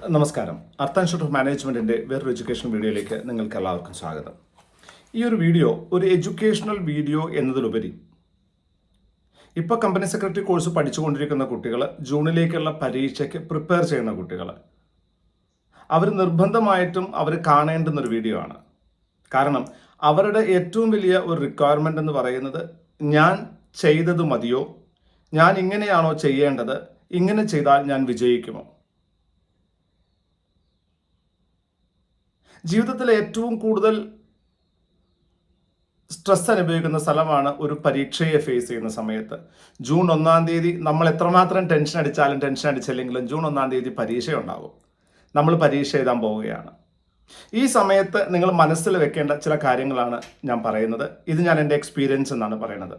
നമസ്കാരം. അർത്ത് institute of മാനേജ്മെൻറ്റിൻ്റെ വേറൊരു education വീഡിയോയിലേക്ക് നിങ്ങൾക്ക് എല്ലാവർക്കും സ്വാഗതം. ഈ ഒരു വീഡിയോ ഒരു എഡ്യൂക്കേഷണൽ വീഡിയോ എന്നതിലുപരി ഇപ്പോൾ കമ്പനി സെക്രട്ടറി കോഴ്സ് പഠിച്ചുകൊണ്ടിരിക്കുന്ന കുട്ടികൾ, ജൂണിലേക്കുള്ള പരീക്ഷയ്ക്ക് പ്രിപ്പയർ ചെയ്യുന്ന കുട്ടികൾ, അവർ നിർബന്ധമായിട്ടും അവർ കാണേണ്ടുന്നൊരു വീഡിയോ ആണ്. കാരണം അവരുടെ ഏറ്റവും വലിയ ഒരു റിക്വയർമെൻ്റ് എന്ന് പറയുന്നത്, ഞാൻ ചെയ്തത് മതിയോ, ഞാൻ ഇങ്ങനെയാണോ ചെയ്യേണ്ടത്, ഇങ്ങനെ ചെയ്താൽ ഞാൻ വിജയിക്കുമോ. ജീവിതത്തിൽ ഏറ്റവും കൂടുതൽ സ്ട്രെസ് അനുഭവിക്കുന്ന സ്ഥലമാണ് ഒരു പരീക്ഷയെ ഫേസ് ചെയ്യുന്ന സമയത്ത്. ജൂൺ 1-ാം തീയതി നമ്മൾ എത്രമാത്രം ടെൻഷൻ അടിച്ചില്ലെങ്കിലും ജൂൺ 1-ാം തീയതി പരീക്ഷയുണ്ടാകും. നമ്മൾ പരീക്ഷ എഴുതാൻ പോവുകയാണ്. ഈ സമയത്ത് നിങ്ങൾ മനസ്സിൽ വെക്കേണ്ട ചില കാര്യങ്ങളാണ് ഞാൻ പറയുന്നത്. ഇത് ഞാൻ എൻ്റെ എക്സ്പീരിയൻസ് എന്നാണ് പറയുന്നത്.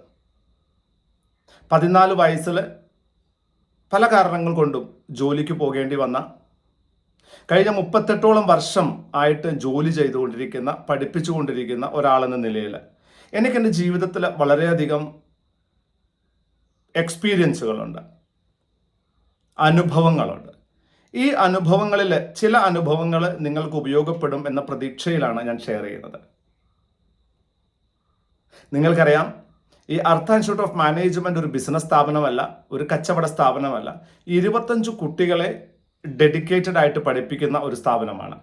14 വയസ്സിൽ പല കാരണങ്ങൾ കൊണ്ടും ജോലിക്ക് പോകേണ്ടി വന്ന, കഴിഞ്ഞ 38ഓളം വർഷം ആയിട്ട് ജോലി ചെയ്തുകൊണ്ടിരിക്കുന്ന, പഠിപ്പിച്ചുകൊണ്ടിരിക്കുന്ന ഒരാളെന്ന നിലയിൽ എനിക്ക് എൻ്റെ ജീവിതത്തിൽ വളരെയധികം എക്സ്പീരിയൻസുകളുണ്ട്, അനുഭവങ്ങളുണ്ട്. ഈ അനുഭവങ്ങളിൽ ചില അനുഭവങ്ങൾ നിങ്ങൾക്ക് ഉപയോഗപ്പെടും എന്ന പ്രതീക്ഷയിലാണ് ഞാൻ ഷെയർ ചെയ്യുന്നത്. നിങ്ങൾക്കറിയാം, ഈ അർത്ത് ഇൻസ്റ്റിറ്റ്യൂട്ട് ഓഫ് മാനേജ്മെൻറ്റ് ഒരു ബിസിനസ് സ്ഥാപനമല്ല, ഒരു കച്ചവട സ്ഥാപനമല്ല. 25 കുട്ടികളെ ഡെഡിക്കേറ്റഡ് ആയിട്ട് പഠിപ്പിക്കുന്ന ഒരു സ്ഥാപനമാണ്.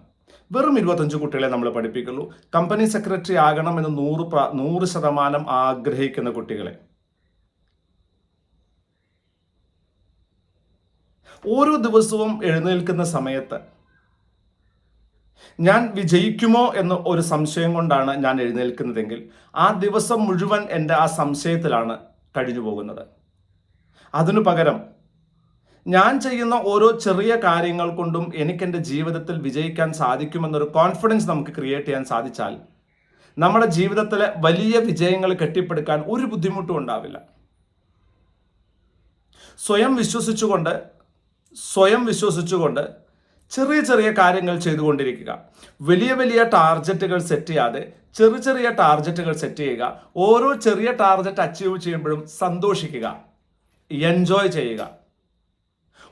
വെറും 25 കുട്ടികളെ നമ്മൾ പഠിപ്പിക്കുള്ളൂ. കമ്പനി സെക്രട്ടറി ആകണമെന്ന് 100% ആഗ്രഹിക്കുന്ന കുട്ടികളെ. ഓരോ ദിവസവും എഴുന്നേൽക്കുന്ന സമയത്ത് ഞാൻ വിജയിക്കുമോ എന്ന ഒരു സംശയം കൊണ്ടാണ് ഞാൻ എഴുന്നേൽക്കുന്നതെങ്കിൽ ആ ദിവസം മുഴുവൻ എൻ്റെ ആ സംശയത്തിലാണ് കഴിഞ്ഞു പോകുന്നത്. അതിനു പകരം ഞാൻ ചെയ്യുന്ന ഓരോ ചെറിയ കാര്യങ്ങൾ കൊണ്ടും എനിക്ക് എൻ്റെ ജീവിതത്തിൽ വിജയിക്കാൻ സാധിക്കുമെന്നൊരു കോൺഫിഡൻസ് നമുക്ക് ക്രിയേറ്റ് ചെയ്യാൻ സാധിച്ചാൽ നമ്മുടെ ജീവിതത്തിലെ വലിയ വിജയങ്ങൾ കെട്ടിപ്പടുക്കാൻ ഒരു ബുദ്ധിമുട്ടും ഉണ്ടാവില്ല. സ്വയം വിശ്വസിച്ചുകൊണ്ട് ചെറിയ ചെറിയ കാര്യങ്ങൾ ചെയ്തുകൊണ്ടിരിക്കുക. വലിയ വലിയ ടാർഗറ്റുകൾ സെറ്റ് ചെയ്യാതെ ചെറിയ ടാർഗറ്റുകൾ സെറ്റ് ചെയ്യുക. ഓരോ ചെറിയ ടാർഗറ്റ് അച്ചീവ് ചെയ്യുമ്പോഴും സന്തോഷിക്കുക, എൻജോയ് ചെയ്യുക.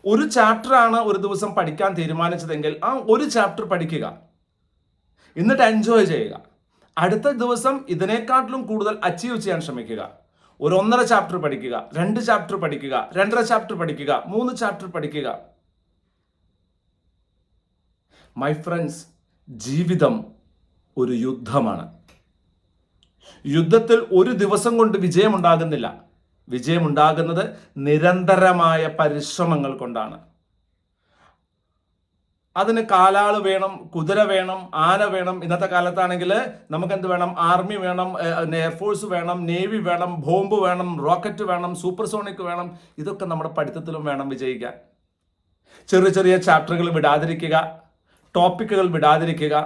ഒരു ചാപ്റ്ററാണ് ഒരു ദിവസം പഠിക്കാൻ തീരുമാനിച്ചതെങ്കിൽ ആ ഒരു ചാപ്റ്റർ പഠിക്കുക, എന്നിട്ട് എൻജോയ് ചെയ്യുക. അടുത്ത ദിവസം ഇതിനേക്കാട്ടിലും കൂടുതൽ അച്ചീവ് ചെയ്യാൻ ശ്രമിക്കുക. ഒരു 1.5 ചാപ്റ്റർ പഠിക്കുക, 2 ചാപ്റ്റർ പഠിക്കുക, 2.5 ചാപ്റ്റർ പഠിക്കുക, 3 ചാപ്റ്റർ പഠിക്കുക. മൈ ഫ്രണ്ട്സ്, ജീവിതം ഒരു യുദ്ധമാണ്. യുദ്ധത്തിൽ ഒരു ദിവസം കൊണ്ട് വിജയമുണ്ടാകുന്നില്ല. വിജയമുണ്ടാകുന്നത് നിരന്തരമായ പരിശ്രമങ്ങൾ കൊണ്ടാണ്. അതിന് കാലാള് വേണം, കുതിര വേണം, ആന വേണം. ഇന്നത്തെ കാലത്താണെങ്കിൽ നമുക്കെന്ത് വേണം? ആർമി വേണം, എയർഫോഴ്സ് വേണം, നേവി വേണം, ബോംബ് വേണം, റോക്കറ്റ് വേണം, സൂപ്പർസോണിക് വേണം. ഇതൊക്കെ നമ്മുടെ പഠിത്തത്തിലും വേണം വിജയിക്കാൻ. ചെറിയ ചാപ്റ്ററുകൾ വിടാതിരിക്കുക, ടോപ്പിക്കുകൾ വിടാതിരിക്കുക.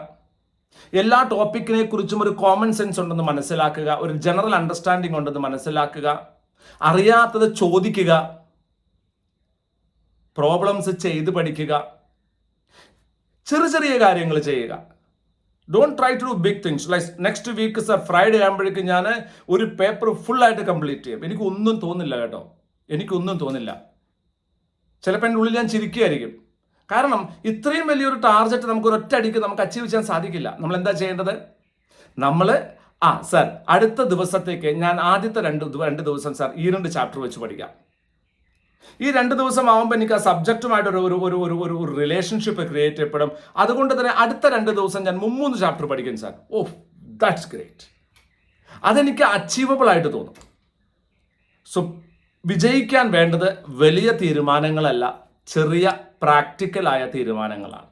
എല്ലാ ടോപ്പിക്കിനെ കുറിച്ചും ഒരു കോമൺ സെൻസ് ഉണ്ടെന്ന് മനസ്സിലാക്കുക, ഒരു ജനറൽ അണ്ടർസ്റ്റാൻഡിങ് ഉണ്ടെന്ന് മനസ്സിലാക്കുക. അറിയാത്തത് ചോദിക്കുക, പ്രോബ്ലംസ് ചെയ്ത് പഠിക്കുക, ചെറിയ കാര്യങ്ങൾ ചെയ്യുക. Don't try to do big things. Like next week Friday ആകുമ്പോഴേക്കും ഞാൻ ഒരു പേപ്പർ ഫുള്ളായിട്ട് കംപ്ലീറ്റ് ചെയ്യും. എനിക്കൊന്നും തോന്നില്ല കേട്ടോ, എനിക്കൊന്നും തോന്നില്ല. ചിലപ്പോൾ എൻ്റെ ഉള്ളിൽ ഞാൻ ചിരിക്കുകയായിരിക്കും. കാരണം ഇത്രയും വലിയൊരു ടാർഗറ്റ് നമുക്ക് ഒരൊറ്റ അടിക്ക് നമുക്ക് അച്ചീവ് ചെയ്യാൻ സാധിക്കില്ല. നമ്മൾ എന്താ ചെയ്യേണ്ടത്? നമ്മൾ സർ അടുത്ത ദിവസത്തേക്ക് ഞാൻ ആദ്യത്തെ രണ്ട് ദിവസം സാർ ഈ 2 ചാപ്റ്റർ വെച്ച് പഠിക്കാം. ഈ 2 ദിവസം ആകുമ്പോൾ എനിക്ക് ആ സബ്ജക്റ്റുമായിട്ട് ഒരു റിലേഷൻഷിപ്പ് ക്രിയേറ്റ് ചെയ്യപ്പെടും. അതുകൊണ്ട് തന്നെ അടുത്ത 2 ദിവസം ഞാൻ 3 ചാപ്റ്റർ പഠിക്കും സാർ. That's great. അതെനിക്ക് അച്ചീവബിൾ ആയിട്ട് തോന്നും. സോ വിജയിക്കാൻ വേണ്ടത് വലിയ തീരുമാനങ്ങളല്ല, ചെറിയ പ്രാക്ടിക്കലായ തീരുമാനങ്ങളാണ്.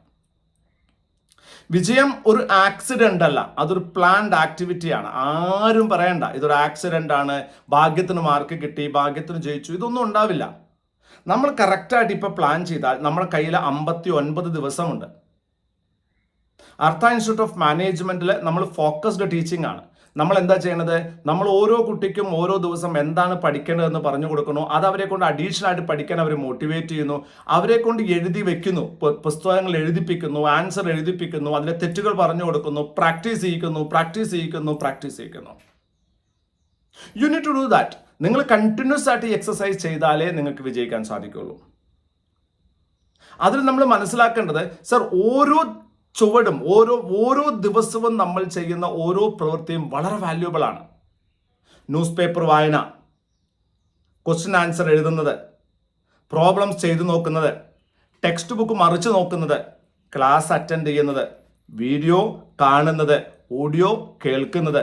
വിജയം ഒരു ആക്സിഡന്റ് അല്ല, അതൊരു പ്ലാൻഡ് ആക്ടിവിറ്റിയാണ്. ആരും പറയണ്ട ഇതൊരു ആക്സിഡന്റ് ആണ്, ഭാഗ്യത്തിന് മാർക്ക് കിട്ടി, ഭാഗ്യത്തിന് ജയിച്ചു, ഇതൊന്നും ഉണ്ടാവില്ല. നമ്മൾ കറക്റ്റായിട്ട് ഇപ്പോൾ പ്ലാൻ ചെയ്താൽ നമ്മുടെ കയ്യിൽ 59 ദിവസമുണ്ട്. അർത്ത് ഇൻസ്റ്റിറ്റ്യൂട്ട് ഓഫ് മാനേജ്മെന്റിൽ നമ്മൾ ഫോക്കസ്ഡ് ടീച്ചിങ് ആണ്. നമ്മൾ എന്താ ചെയ്യണത്? നമ്മൾ ഓരോ കുട്ടിക്കും ഓരോ ദിവസം എന്താണ് പഠിക്കേണ്ടതെന്ന് പറഞ്ഞു കൊടുക്കുന്നു. അത് അവരെ കൊണ്ട് അഡീഷണൽ ആയിട്ട് പഠിക്കാൻ അവരെ മോട്ടിവേറ്റ് ചെയ്യുന്നു. അവരെ കൊണ്ട് എഴുതി വെക്കുന്നു, പുസ്തകങ്ങൾ എഴുതിപ്പിക്കുന്നു, ആൻസർ എഴുതിപ്പിക്കുന്നു, അതിലെ തെറ്റുകൾ പറഞ്ഞു കൊടുക്കുന്നു, പ്രാക്ടീസ് ചെയ്യിക്കുന്നു. You need to do that. നിങ്ങൾ കണ്ടിന്യൂസ് ആയിട്ട് എക്സസൈസ് ചെയ്താലേ നിങ്ങൾക്ക് വിജയിക്കാൻ സാധിക്കുള്ളൂ. അതിൽ നമ്മൾ മനസ്സിലാക്കേണ്ടത് സർ, ഓരോ ചുവടും ഓരോ ദിവസവും നമ്മൾ ചെയ്യുന്ന ഓരോ പ്രവൃത്തിയും വളരെ വാല്യുബിൾ ആണ്. ന്യൂസ് പേപ്പർ വായന, ക്വസ്റ്റ്യൻ ആൻസർ എഴുതുന്നത്, പ്രോബ്ലംസ് ചെയ്തു നോക്കുന്നത്, ടെക്സ്റ്റ് ബുക്ക് മറിച്ച് നോക്കുന്നത്, ക്ലാസ് അറ്റൻഡ് ചെയ്യുന്നത്, വീഡിയോ കാണുന്നത്, ഓഡിയോ കേൾക്കുന്നത്.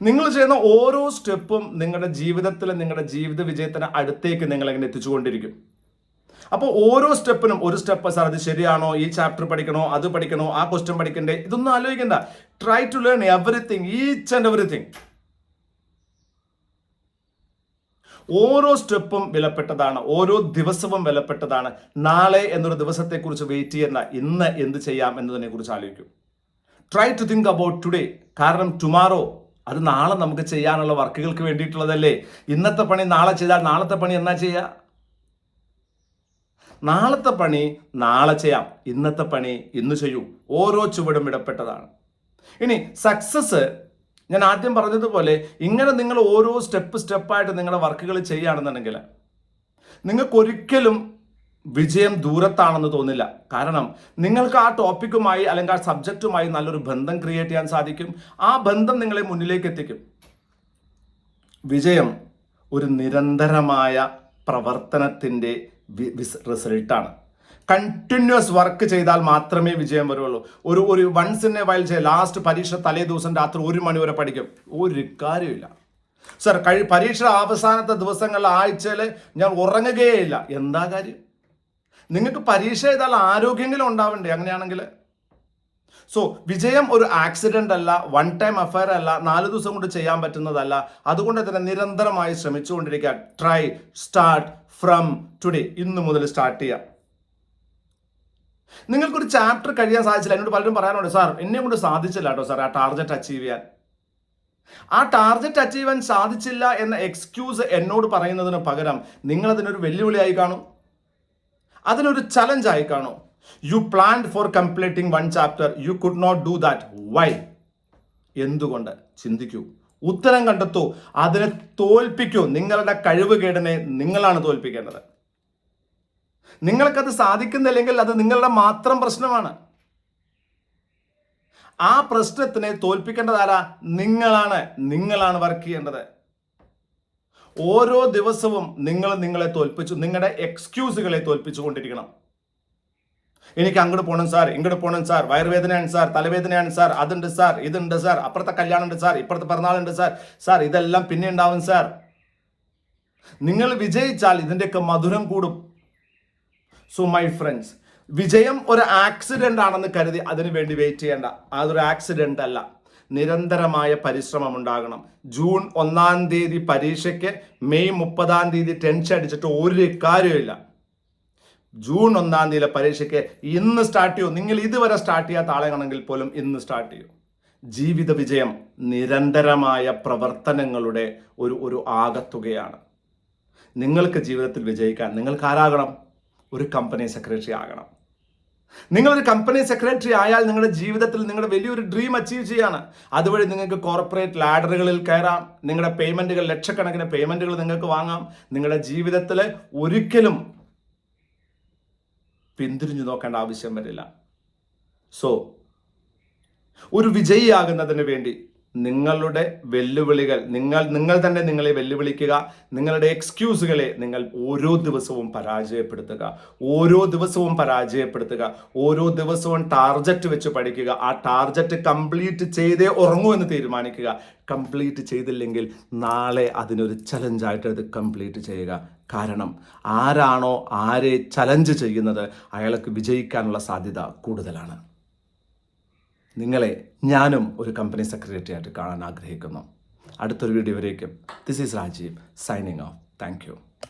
നിങ്ങൾ ചെയ്യുന്ന ഓരോ സ്റ്റെപ്പും നിങ്ങളുടെ ജീവിതത്തിൽ നിങ്ങളുടെ ജീവിത വിജയത്തിന് അടുത്തേക്ക് നിങ്ങളെങ്ങനെ എത്തിച്ചുകൊണ്ടിരിക്കും. അപ്പോൾ ഓരോ സ്റ്റെപ്പിനും ഒരു സ്റ്റെപ്പ് സാർ അത് ശരിയാണോ, ഈ ചാപ്റ്റർ പഠിക്കണോ, അത് പഠിക്കണോ, ആ ക്വസ്റ്റ്യൻ പഠിക്കണ്ടേ, ഇതൊന്നും ആലോചിക്കണ്ട. Try to learn everything, each and everything. ഓരോ സ്റ്റെപ്പും വിലപ്പെട്ടതാണ്, ഓരോ ദിവസവും വിലപ്പെട്ടതാണ്. നാളെ എന്നൊരു ദിവസത്തെക്കുറിച്ച് വെയിറ്റ് ചെയ്യേണ്ട, ഇന്ന് എന്ത് ചെയ്യാം എന്നതിനെ കുറിച്ച് ആലോചിക്കും. Try to think about today. കാരണം ടുമാറോ അത് നാളെ നമുക്ക് ചെയ്യാനുള്ള വർക്കുകൾക്ക് വേണ്ടിയിട്ടുള്ളതല്ലേ. ഇന്നത്തെ പണി നാളെ ചെയ്താൽ നാളത്തെ പണി എന്നാ ചെയ്യുക? നാളത്തെ പണി നാളെ ചെയ്യാം, ഇന്നത്തെ പണി ഇന്ന് ചെയ്യൂ. ഓരോ ചുവടും ഇടപെട്ടതാണ്. ഇനി സക്സസ്, ഞാൻ ആദ്യം പറഞ്ഞതുപോലെ ഇങ്ങനെ നിങ്ങൾ ഓരോ സ്റ്റെപ്പായിട്ട് നിങ്ങളുടെ വർക്കുകൾ ചെയ്യുകയാണെന്നുണ്ടെങ്കിൽ നിങ്ങൾക്കൊരിക്കലും വിജയം ദൂരത്താണെന്ന് തോന്നില്ല. കാരണം നിങ്ങൾക്ക് ആ ടോപ്പിക്കുമായി അല്ലെങ്കിൽ ആ സബ്ജക്റ്റുമായി നല്ലൊരു ബന്ധം ക്രിയേറ്റ് ചെയ്യാൻ സാധിക്കും. ആ ബന്ധം നിങ്ങളെ മുന്നിലേക്ക് എത്തിക്കും. വിജയം ഒരു നിരന്തരമായ പ്രവർത്തനത്തിൻ്റെ റിസൾട്ടാണ്. കണ്ടിന്യൂസ് വർക്ക് ചെയ്താൽ മാത്രമേ വിജയം വരുള്ളൂ. ഒരു once in a while last പരീക്ഷ തലേ ദിവസം രാത്രി 1 മണി വരെ പഠിക്കും, ഒരു കാര്യമില്ല. സർ, പരീക്ഷ അവസാനത്തെ ദിവസങ്ങളിൽ ആഴ്ചയിൽ ഞാൻ ഉറങ്ങുകയില്ല, എന്താ കാര്യം? നിങ്ങൾക്ക് പരീക്ഷ ചെയ്താൽ ആരോഗ്യമെങ്കിലും ഉണ്ടാവണ്ടേ? അങ്ങനെയാണെങ്കിൽ സോ വിജയം ഒരു ആക്സിഡന്റ് അല്ല, വൺ ടൈം അഫയർ അല്ല, 4 ദിവസം കൊണ്ട് ചെയ്യാൻ പറ്റുന്നതല്ല. അതുകൊണ്ട് തന്നെ നിരന്തരമായി ശ്രമിച്ചുകൊണ്ടിരിക്കുക. Try, start from today. ഇന്ന് മുതൽ സ്റ്റാർട്ട് ചെയ്യാം. നിങ്ങൾക്കൊരു ചാപ്റ്റർ കഴിയാൻ സാധിച്ചില്ല, എന്നോട് പലരും പറയാനുണ്ട്, സാർ എന്നെ കൊണ്ട് സാധിച്ചില്ല കേട്ടോ സാർ ആ ടാർഗറ്റ് അച്ചീവ് ചെയ്യാൻ. ആ ടാർഗറ്റ് അച്ചീവ് ചെയ്യാൻ സാധിച്ചില്ല എന്ന എക്സ്ക്യൂസ് എന്നോട് പറയുന്നതിന് പകരം നിങ്ങൾ അതിനൊരു വെല്ലുവിളിയായി കാണും, അതിനൊരു ചലഞ്ചായി കാണും. You planned for completing 1 chapter, you could not do that. Why? എന്തുകൊണ്ട്? ചിന്തിക്കൂ, ഉത്തരം കണ്ടെത്തൂ, അതിനെ തോൽപ്പിക്കൂ. നിങ്ങളുടെ കഴിവുകേടിനെ നിങ്ങളാണ് തോൽപ്പിക്കേണ്ടത്. നിങ്ങൾക്കത് സാധിക്കുന്നില്ലെങ്കിൽ അത് നിങ്ങളുടെ മാത്രം പ്രശ്നമാണ്. ആ പ്രശ്നത്തിനെ തോൽപ്പിക്കേണ്ടത് ആരാ? നിങ്ങളാണ് വർക്ക് ചെയ്യേണ്ടത്. ഓരോ ദിവസവും നിങ്ങളെ തോൽപ്പിച്ചു, നിങ്ങളുടെ എക്സ്ക്യൂസുകളെ തോൽപ്പിച്ചു കൊണ്ടിരിക്കണം. എനിക്ക് അങ്ങോട്ട് പോകണം സാർ, ഇങ്ങോട്ട് പോകണം സാർ, വയറുവേദനയാണ് സാർ, തലവേദനയാണ് സാർ, അതുണ്ട് സാർ, ഇതുണ്ട് സാർ, അപ്പുറത്തെ കല്യാണം ഉണ്ട് സാർ, ഇപ്പുറത്തെ പിറന്നാളുണ്ട് സാർ, ഇതെല്ലാം പിന്നെ ഉണ്ടാവും സാർ. നിങ്ങൾ വിജയിച്ചാൽ ഇതിൻ്റെയൊക്കെ മധുരം കൂടും. സോ മൈ ഫ്രണ്ട്സ്, വിജയം ഒരു ആക്സിഡന്റ് ആണെന്ന് കരുതി അതിനു വേണ്ടി വെയിറ്റ് ചെയ്യേണ്ട. അതൊരു ആക്സിഡന്റ് അല്ല. നിരന്തരമായ പരിശ്രമം ഉണ്ടാകണം. ജൂൺ 1-ാം തീയതി പരീക്ഷയ്ക്ക് മെയ് 30-ാം തീയതി ടെൻഷൻ അടിച്ചിട്ട് ഒരു കാര്യമില്ല. ജൂൺ 1-ാം തീയതിയിലെ പരീക്ഷയ്ക്ക് ഇന്ന് സ്റ്റാർട്ട് ചെയ്യൂ. നിങ്ങൾ ഇതുവരെ സ്റ്റാർട്ട് ചെയ്യാത്ത ആളാണെങ്കിൽ പോലും ഇന്ന് സ്റ്റാർട്ട് ചെയ്യൂ. ജീവിത വിജയം നിരന്തരമായ പ്രവർത്തനങ്ങളുടെ ഒരു ആകത്തുകയാണ്. നിങ്ങൾക്ക് ജീവിതത്തിൽ വിജയിക്കാൻ നിങ്ങൾക്ക് ആരാകണം? ഒരു കമ്പനി സെക്രട്ടറി ആകണം. നിങ്ങളൊരു കമ്പനി സെക്രട്ടറി ആയാൽ നിങ്ങളുടെ ജീവിതത്തിൽ നിങ്ങളുടെ വലിയൊരു ഡ്രീം അച്ചീവ് ചെയ്യാണ്. അതുവഴി നിങ്ങൾക്ക് കോർപ്പറേറ്റ് ലാഡറുകളിൽ കയറാം. നിങ്ങളുടെ പേയ്മെന്റുകൾ, ലക്ഷക്കണക്കിന് പേയ്മെന്റുകൾ നിങ്ങൾക്ക് വാങ്ങാം. നിങ്ങളുടെ ജീവിതത്തിൽ ഒരിക്കലും പിന്തിരിഞ്ഞു നോക്കേണ്ട ആവശ്യം വരില്ല. സോ ഒരു വിജയിയാകുന്നതിന് വേണ്ടി നിങ്ങളുടെ വെല്ലുവിളികൾ നിങ്ങൾ തന്നെ നിങ്ങളെ വെല്ലുവിളിക്കുക. നിങ്ങളുടെ എക്സ്ക്യൂസുകളെ നിങ്ങൾ ഓരോ ദിവസവും പരാജയപ്പെടുത്തുക. ഓരോ ദിവസവും ടാർഗറ്റ് വെച്ച് പഠിക്കുക. ആ ടാർഗറ്റ് കംപ്ലീറ്റ് ചെയ്തേ ഉറങ്ങൂ എന്ന് തീരുമാനിക്കുക. കംപ്ലീറ്റ് ചെയ്തില്ലെങ്കിൽ നാളെ അതിനൊരു ചലഞ്ചായിട്ട് അത് കംപ്ലീറ്റ് ചെയ്യുക. കാരണം ആരാണോ ആരെ ചലഞ്ച് ചെയ്യുന്നത് അയാൾക്ക് വിജയിക്കാനുള്ള സാധ്യത കൂടുതലാണ്. ഞാനും ഒരു കമ്പനി സെക്രട്ടറി ആയിട്ട് കാണാൻ ആഗ്രഹിക്കുന്നു. അടുത്തൊരു വീഡിയോ വരേക്കും this is Rajeev signing off. Thank U.